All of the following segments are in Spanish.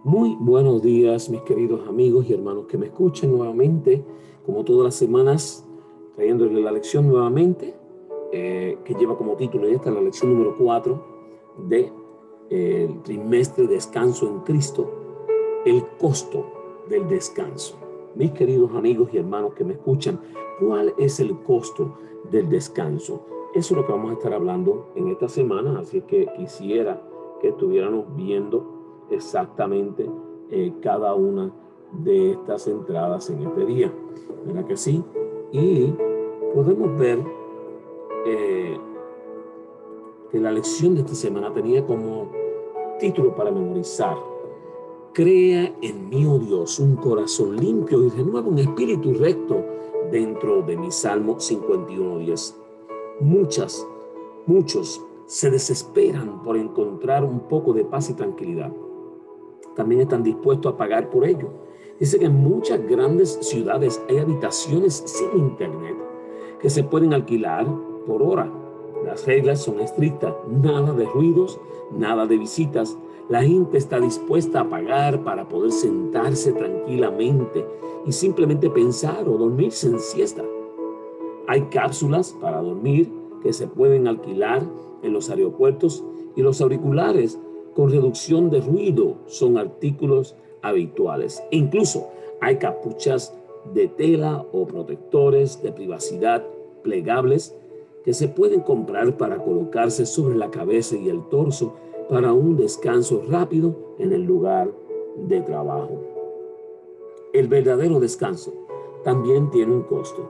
Muy buenos días, mis queridos amigos y hermanos que me escuchan nuevamente, como todas las semanas, trayéndole la lección nuevamente, que lleva como título, y esta es la lección número 4 del trimestre Descanso en Cristo, el costo del descanso. Mis queridos amigos y hermanos que me escuchan, ¿cuál es el costo del descanso? Eso es lo que vamos a estar hablando en esta semana, así que quisiera que estuviéramos viendo exactamente cada una de estas entradas en este día. ¿Verdad que sí? Y podemos ver que la lección de esta semana tenía como título para memorizar: crea en mí, oh Dios, un corazón limpio y renueva un espíritu recto dentro de mi. Salmo 51:10. Muchos se desesperan por encontrar un poco de paz y tranquilidad. También están dispuestos a pagar por ello. Dice que en muchas grandes ciudades hay habitaciones sin internet que se pueden alquilar por hora. Las reglas son estrictas: nada de ruidos, nada de visitas. La gente está dispuesta a pagar para poder sentarse tranquilamente y simplemente pensar o dormirse en siesta. Hay cápsulas para dormir que se pueden alquilar en los aeropuertos, y los auriculares con reducción de ruido son artículos habituales. E incluso hay capuchas de tela o protectores de privacidad plegables que se pueden comprar para colocarse sobre la cabeza y el torso para un descanso rápido en el lugar de trabajo. El verdadero descanso también tiene un costo.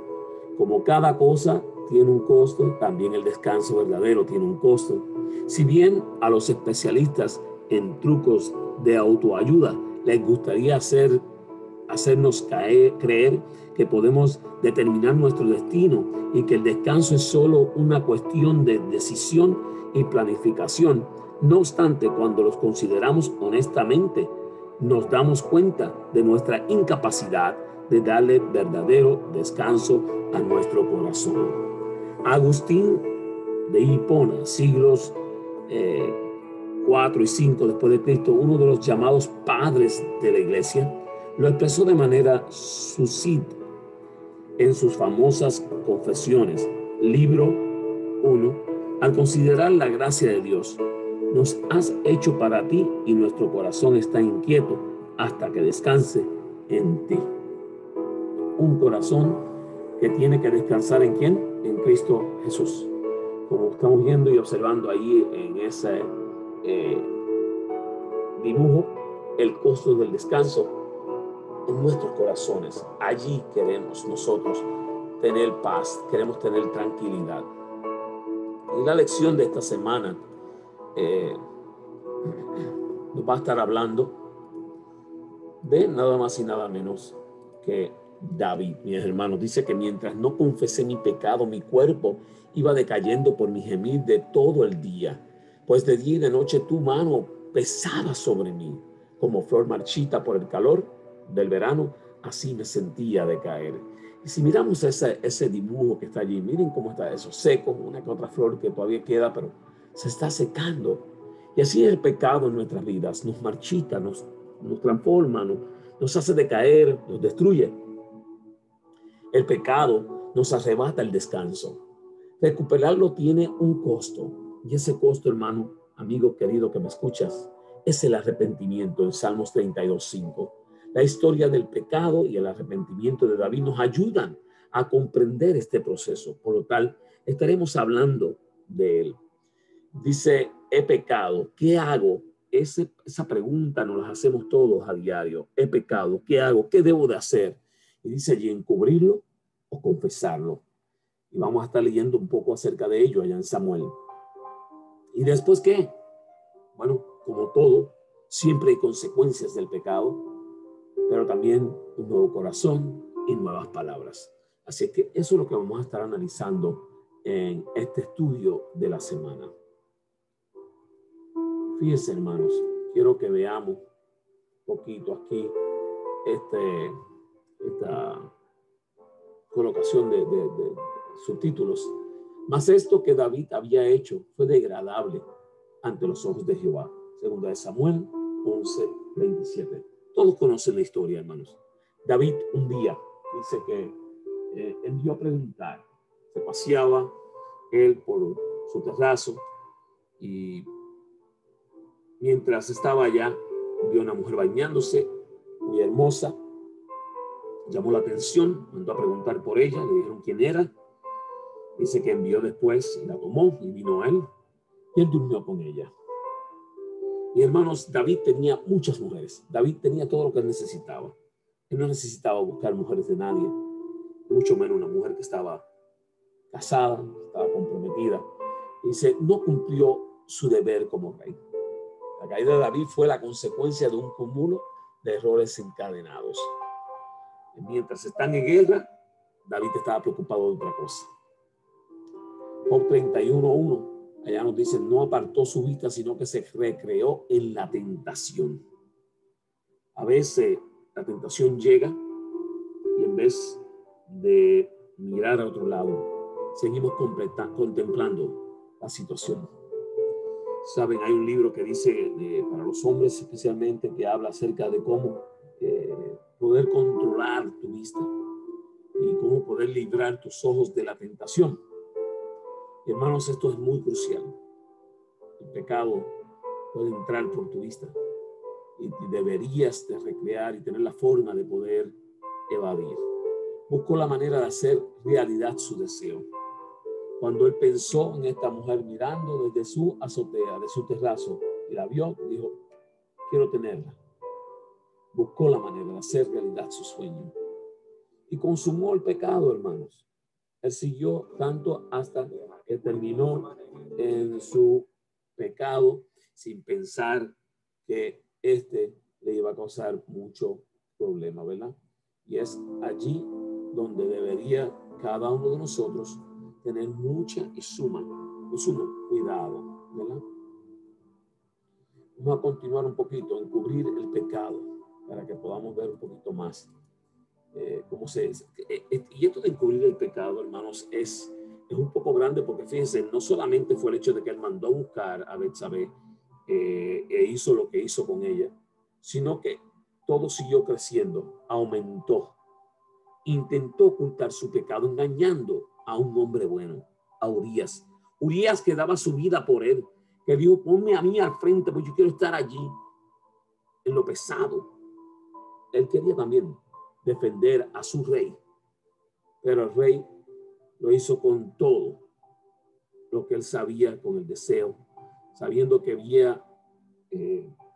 Como cada cosa tiene un costo, también el descanso verdadero tiene un costo. Si bien a los especialistas en trucos de autoayuda les gustaría hacernos creer que podemos determinar nuestro destino y que el descanso es solo una cuestión de decisión y planificación, no obstante, cuando los consideramos honestamente, nos damos cuenta de nuestra incapacidad de darle verdadero descanso a nuestro corazón. Agustín de Hipona, siglos 4 y 5 después de Cristo, uno de los llamados padres de la iglesia, lo expresó de manera sucinta en sus famosas confesiones, libro 1, al considerar la gracia de Dios: nos has hecho para ti y nuestro corazón está inquieto hasta que descanse en ti. Un corazón que tiene que descansar ¿en quién? En Cristo Jesús. Como estamos viendo y observando ahí en ese dibujo, el costo del descanso en nuestros corazones. Allí queremos nosotros tener paz, queremos tener tranquilidad. Y la lección de esta semana nos va a estar hablando de nada más y nada menos que David. Mis hermanos, dice que mientras no confesé mi pecado, mi cuerpo iba decayendo por mi gemir de todo el día, pues de día y de noche tu mano pesaba sobre mí. Como flor marchita por el calor del verano, así me sentía decaer. Y si miramos ese dibujo que está allí, miren cómo está eso, seco, una que otra flor que todavía queda, pero se está secando. Y así es el pecado en nuestras vidas: nos marchita, nos transforma, nos hace decaer, nos destruye. El pecado nos arrebata el descanso. Recuperarlo tiene un costo, y ese costo, hermano, amigo querido que me escuchas, es el arrepentimiento. En Salmos 32:5, la historia del pecado y el arrepentimiento de David nos ayudan a comprender este proceso. Por lo tal, estaremos hablando de él. Dice: he pecado, ¿qué hago? Esa pregunta nos la hacemos todos a diario. He pecado, ¿qué hago? ¿Qué debo de hacer? Y dice allí: encubrirlo o confesarlo. Y vamos a estar leyendo un poco acerca de ello allá en Samuel. ¿Y después qué? Bueno, como todo, siempre hay consecuencias del pecado, pero también un nuevo corazón y nuevas palabras. Así que eso es lo que vamos a estar analizando en este estudio de la semana. Fíjense, hermanos, quiero que veamos un poquito aquí esta colocación de subtítulos. Mas esto que David había hecho fue degradable ante los ojos de Jehová. Segunda de Samuel 11:27. Todos conocen la historia, hermanos. David un día dice que envió a preguntar. Se paseaba él por su terrazo y mientras estaba allá vio una mujer bañándose, muy hermosa. Llamó la atención, mandó a preguntar por ella, le dijeron quién era. Dice que envió después, la tomó y vino a él y él durmió con ella. Y hermanos, David tenía muchas mujeres. David tenía todo lo que él necesitaba. Él no necesitaba buscar mujeres de nadie, mucho menos una mujer que estaba casada, estaba comprometida. Dice, no cumplió su deber como rey. La caída de David fue la consecuencia de un cúmulo de errores encadenados. Y mientras están en guerra, David estaba preocupado de otra cosa. Job 31:1, allá nos dice, no apartó su vista, sino que se recreó en la tentación. A veces la tentación llega y en vez de mirar a otro lado, seguimos contemplando la situación. Saben, hay un libro que dice, para los hombres especialmente, que habla acerca de cómo poder controlar tu vista y cómo poder librar tus ojos de la tentación. Hermanos, esto es muy crucial. El pecado puede entrar por tu vista y deberías de recrear y tener la forma de poder evadir. Buscó la manera de hacer realidad su deseo. Cuando él pensó en esta mujer mirando desde su azotea, de su terrazo, y la vio, dijo, quiero tenerla. Buscó la manera de hacer realidad su sueño. Y consumó el pecado, hermanos. Él siguió tanto hasta que terminó en su pecado sin pensar que le iba a causar mucho problema, ¿verdad? Y es allí donde debería cada uno de nosotros tener mucha y sumo cuidado, ¿verdad? Vamos a continuar un poquito en cubrir el pecado para que podamos ver un poquito más cómo se dice. Y esto de encubrir el pecado, hermanos, es un poco grande porque fíjense, no solamente fue el hecho de que él mandó buscar a Betsabé e hizo lo que hizo con ella, sino que todo siguió creciendo, aumentó, intentó ocultar su pecado engañando a un hombre bueno, a Urías. Urías que daba su vida por él, que dijo, ponme a mí al frente, porque yo quiero estar allí en lo pesado. Él quería también defender a su rey, pero el rey lo hizo con todo lo que él sabía, con el deseo, sabiendo que había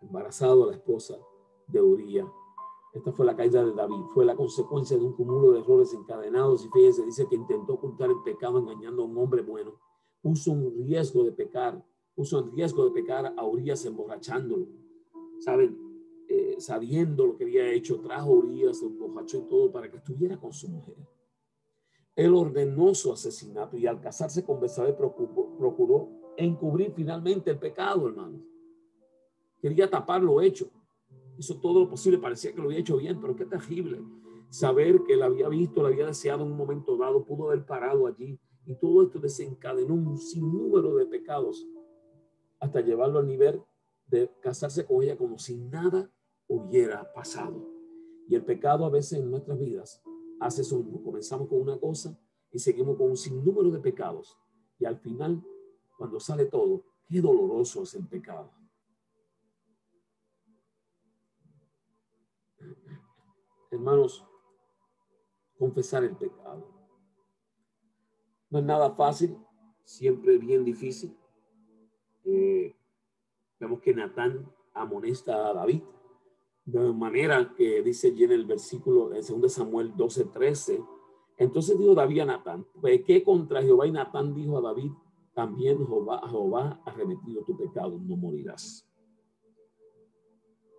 embarazado a la esposa de Urías. Esta fue la caída de David, fue la consecuencia de un cúmulo de errores encadenados. Y fíjense, dice que intentó ocultar el pecado engañando a un hombre bueno. Puso en riesgo de pecar a Urías emborrachándolo. ¿Saben? Sabiendo lo que había hecho, trajo a Urías, se emborrachó y todo para que estuviera con su mujer. Él ordenó su asesinato y al casarse con Betsabé procuró encubrir finalmente el pecado, hermanos. Quería tapar lo hecho. Hizo todo lo posible, parecía que lo había hecho bien, pero qué terrible saber que la había visto, la había deseado en un momento dado, pudo haber parado allí y todo esto desencadenó un sinnúmero de pecados hasta llevarlo al nivel de casarse con ella como si nada hubiera pasado. Y el pecado a veces en nuestras vidas hace eso mismo. Comenzamos con una cosa y seguimos con un sinnúmero de pecados y al final, cuando sale todo, qué doloroso es el pecado. Hermanos, confesar el pecado no es nada fácil, siempre bien difícil. Vemos que Natán amonesta a David de manera que dice allí en el versículo en 2 Samuel 12:13. Entonces dijo David a Natán, pequé contra Jehová, y Natán dijo a David, también Jehová ha remitido tu pecado, no morirás.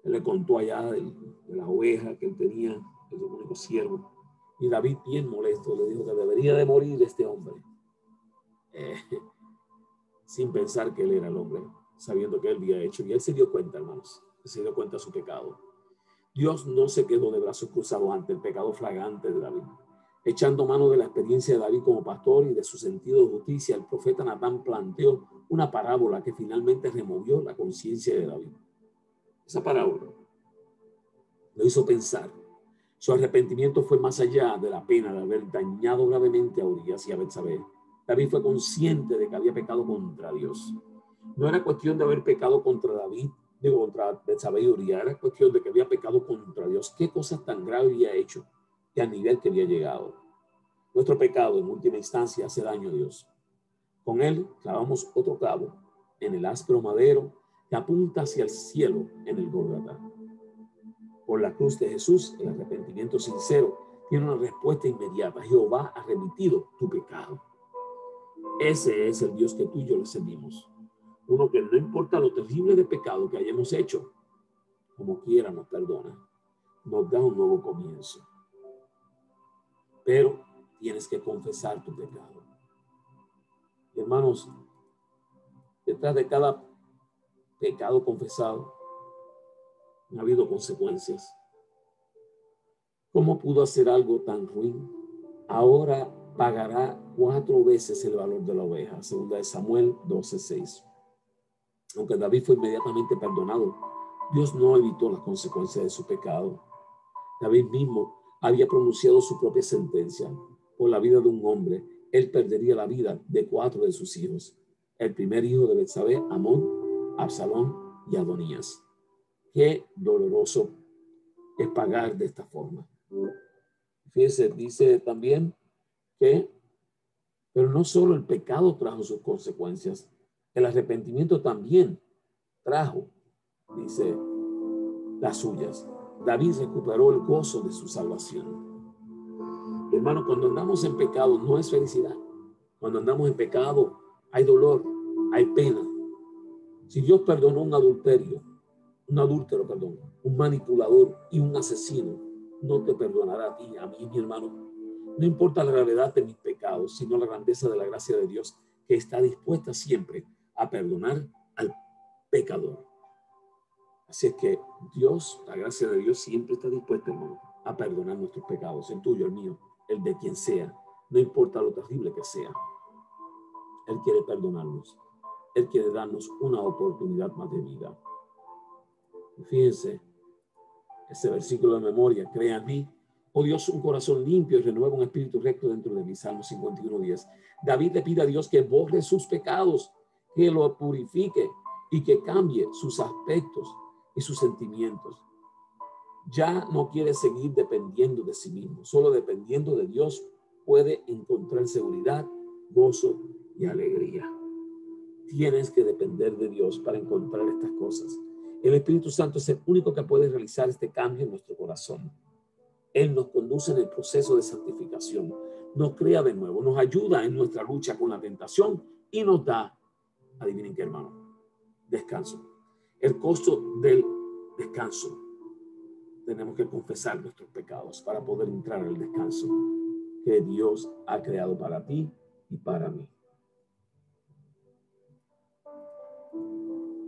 Él le contó allá de la oveja que él tenía, el único siervo. Y David, bien molesto, le dijo que debería de morir este hombre. Sin pensar que él era el hombre, sabiendo que él había hecho. Y él se dio cuenta, hermanos, se dio cuenta de su pecado. Dios no se quedó de brazos cruzados ante el pecado flagrante de David. Echando mano de la experiencia de David como pastor y de su sentido de justicia, el profeta Natán planteó una parábola que finalmente removió la conciencia de David. Esa parábola lo hizo pensar. Su arrepentimiento fue más allá de la pena de haber dañado gravemente a Urías y a Betsabé. David fue consciente de que había pecado contra Dios. No era cuestión de haber pecado contra David, contra Betsabé y Urías, era cuestión de que había pecado contra Dios. ¿Qué cosas tan graves había hecho y al nivel que había llegado? Nuestro pecado, en última instancia, hace daño a Dios. Con él clavamos otro clavo en el áspero madero que apunta hacia el cielo en el Gólgota. Por la cruz de Jesús, el arrepentimiento sincero tiene una respuesta inmediata. Jehová ha remitido tu pecado. Ese es el Dios que tú y yo le servimos. Uno que no importa lo terrible de pecado que hayamos hecho, como quiera nos perdona. Nos da un nuevo comienzo. Pero tienes que confesar tu pecado. Y hermanos, detrás de cada pecado confesado ha habido consecuencias. ¿Cómo pudo hacer algo tan ruin? Ahora pagará 4 veces el valor de la oveja. Segunda de Samuel 12:6. Aunque David fue inmediatamente perdonado, Dios no evitó las consecuencias de su pecado. David mismo había pronunciado su propia sentencia. Por la vida de un hombre, él perdería la vida de 4 de sus hijos. El primer hijo de Betsabé, Amón, Absalón y Adonías. Qué doloroso es pagar de esta forma. Fíjese, dice también que, pero no solo el pecado trajo sus consecuencias, el arrepentimiento también trajo, dice, las suyas. David recuperó el gozo de su salvación. Hermano, cuando andamos en pecado no es felicidad. Cuando andamos en pecado hay dolor, hay pena. Si Dios perdonó un adúltero, un manipulador y un asesino, no te perdonará a ti, a mí, mi hermano. No importa la gravedad de mis pecados, sino la grandeza de la gracia de Dios, que está dispuesta siempre a perdonar al pecador. Así es que Dios, la gracia de Dios siempre está dispuesta, hermano, a perdonar nuestros pecados, el tuyo, el mío, el de quien sea. No importa lo terrible que sea. Él quiere perdonarnos. Él quiere darnos una oportunidad más de vida. Y fíjense, ese versículo de memoria, crea en mí, oh Dios, un corazón limpio y renueva un espíritu recto dentro de mí. Salmo 51:10. David le pide a Dios que borre sus pecados, que lo purifique y que cambie sus aspectos y sus sentimientos. Ya no quiere seguir dependiendo de sí mismo, solo dependiendo de Dios puede encontrar seguridad, gozo y alegría. Tienes que depender de Dios para encontrar estas cosas. El Espíritu Santo es el único que puede realizar este cambio en nuestro corazón. Él nos conduce en el proceso de santificación, nos crea de nuevo, nos ayuda en nuestra lucha con la tentación y nos da, adivinen qué, hermano, descanso. El costo del descanso. Tenemos que confesar nuestros pecados para poder entrar al descanso que Dios ha creado para ti y para mí.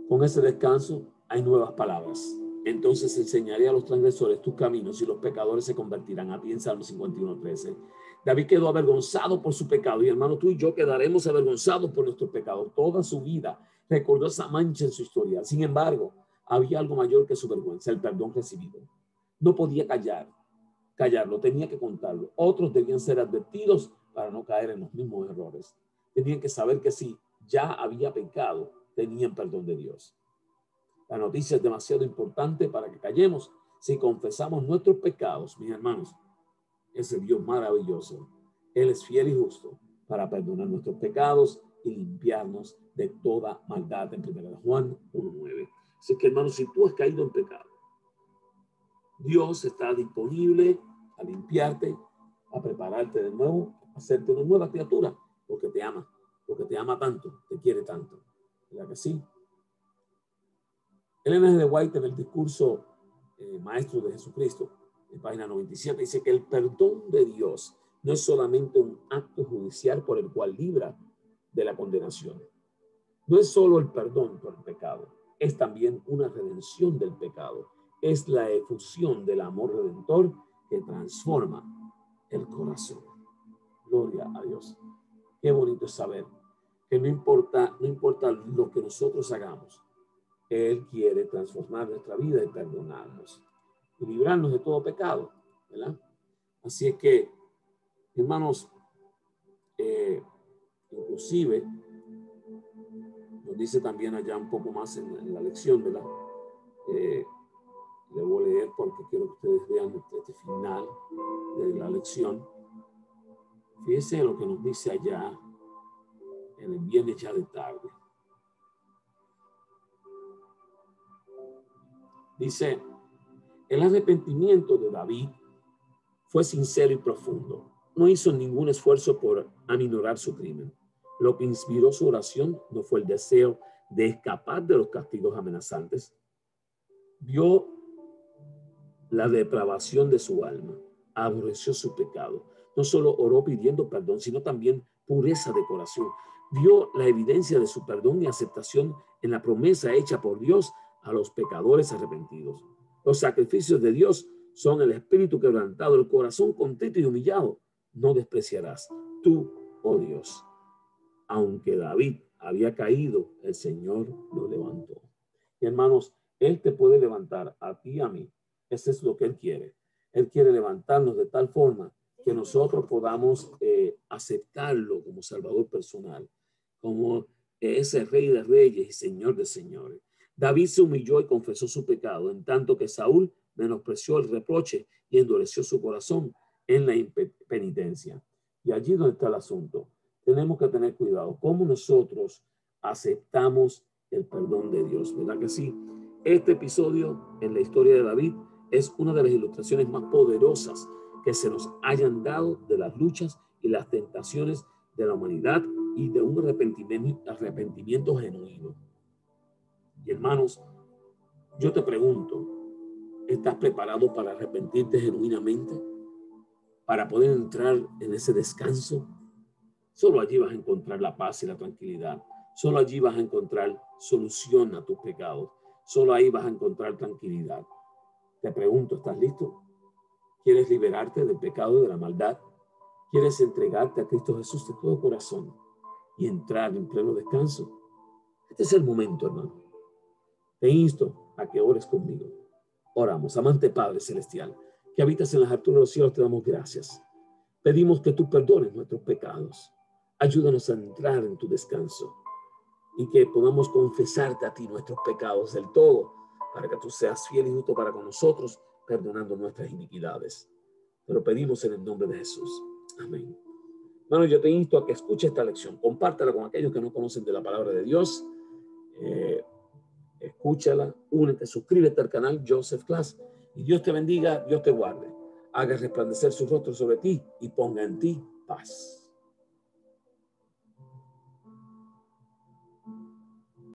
Con ese descanso hay nuevas palabras. Entonces enseñaré a los transgresores tus caminos y los pecadores se convertirán a ti, en Salmo 51:13. David quedó avergonzado por su pecado y hermano, tú y yo quedaremos avergonzados por nuestros pecados. Toda su vida recordó esa mancha en su historia. Sin embargo, había algo mayor que su vergüenza, el perdón recibido. No podía callarlo, tenía que contarlo. Otros debían ser advertidos para no caer en los mismos errores. Tenían que saber que si ya había pecado, tenían perdón de Dios. La noticia es demasiado importante para que callemos. Si confesamos nuestros pecados, mis hermanos, ese Dios maravilloso, Él es fiel y justo para perdonar nuestros pecados y limpiarnos de toda maldad, en 1 Juan 1:9. Así que, hermanos, si tú has caído en pecado, Dios está disponible a limpiarte, a prepararte de nuevo, a hacerte una nueva criatura, porque te ama tanto, te quiere tanto. ¿Verdad que sí? Ellen G. White, en el discurso Maestro de Jesucristo, en página 97, dice que el perdón de Dios no es solamente un acto judicial por el cual libra de la condenación. No es solo el perdón por el pecado, es también una redención del pecado. Es la efusión del amor redentor que transforma el corazón. Gloria a Dios. Qué bonito es saber que no importa lo que nosotros hagamos, Él quiere transformar nuestra vida y perdonarnos y librarnos de todo pecado, ¿verdad? Así es que, hermanos, inclusive nos dice también allá un poco más en la lección, ¿verdad? Le voy a leer porque quiero que ustedes vean este final de la lección. Fíjense lo que nos dice allá en el viernes ya de tarde. Dice, el arrepentimiento de David fue sincero y profundo. No hizo ningún esfuerzo por aminorar su crimen. Lo que inspiró su oración no fue el deseo de escapar de los castigos amenazantes. Vio la depravación de su alma, aborreció su pecado. No solo oró pidiendo perdón, sino también pureza de corazón. Vio la evidencia de su perdón y aceptación en la promesa hecha por Dios a los pecadores arrepentidos. Los sacrificios de Dios son el espíritu quebrantado, el corazón contrito y humillado. No despreciarás tú, oh Dios. Aunque David había caído, el Señor lo levantó. Y hermanos, Él te puede levantar a ti y a mí. Eso es lo que Él quiere. Él quiere levantarnos de tal forma que nosotros podamos aceptarlo como Salvador personal, como ese Rey de Reyes y Señor de Señores. David se humilló y confesó su pecado, en tanto que Saúl menospreció el reproche y endureció su corazón en la impenitencia. Y allí donde está el asunto. Tenemos que tener cuidado cómo nosotros aceptamos el perdón de Dios, ¿verdad que sí? Este episodio en la historia de David es una de las ilustraciones más poderosas que se nos hayan dado de las luchas y las tentaciones de la humanidad y de un arrepentimiento genuino. Y hermanos, yo te pregunto, ¿estás preparado para arrepentirte genuinamente? Para poder entrar en ese descanso. Solo allí vas a encontrar la paz y la tranquilidad. Solo allí vas a encontrar solución a tus pecados. Solo ahí vas a encontrar tranquilidad. Te pregunto, ¿estás listo? ¿Quieres liberarte del pecado y de la maldad? ¿Quieres entregarte a Cristo Jesús de todo corazón y entrar en pleno descanso? Este es el momento, hermano. Te insto a que ores conmigo. Oramos, amante Padre Celestial, que habitas en las alturas de los cielos, te damos gracias. Pedimos que tú perdones nuestros pecados. Ayúdanos a entrar en tu descanso y que podamos confesarte a ti nuestros pecados del todo, para que tú seas fiel y justo para con nosotros, perdonando nuestras iniquidades. Te lo pedimos en el nombre de Jesús. Amén. Bueno, yo te insto a que escuches esta lección, compártela con aquellos que no conocen de la palabra de Dios. Escúchala, únete, suscríbete al canal Joseph Class y Dios te bendiga, Dios te guarde. Haga resplandecer su rostro sobre ti y ponga en ti paz.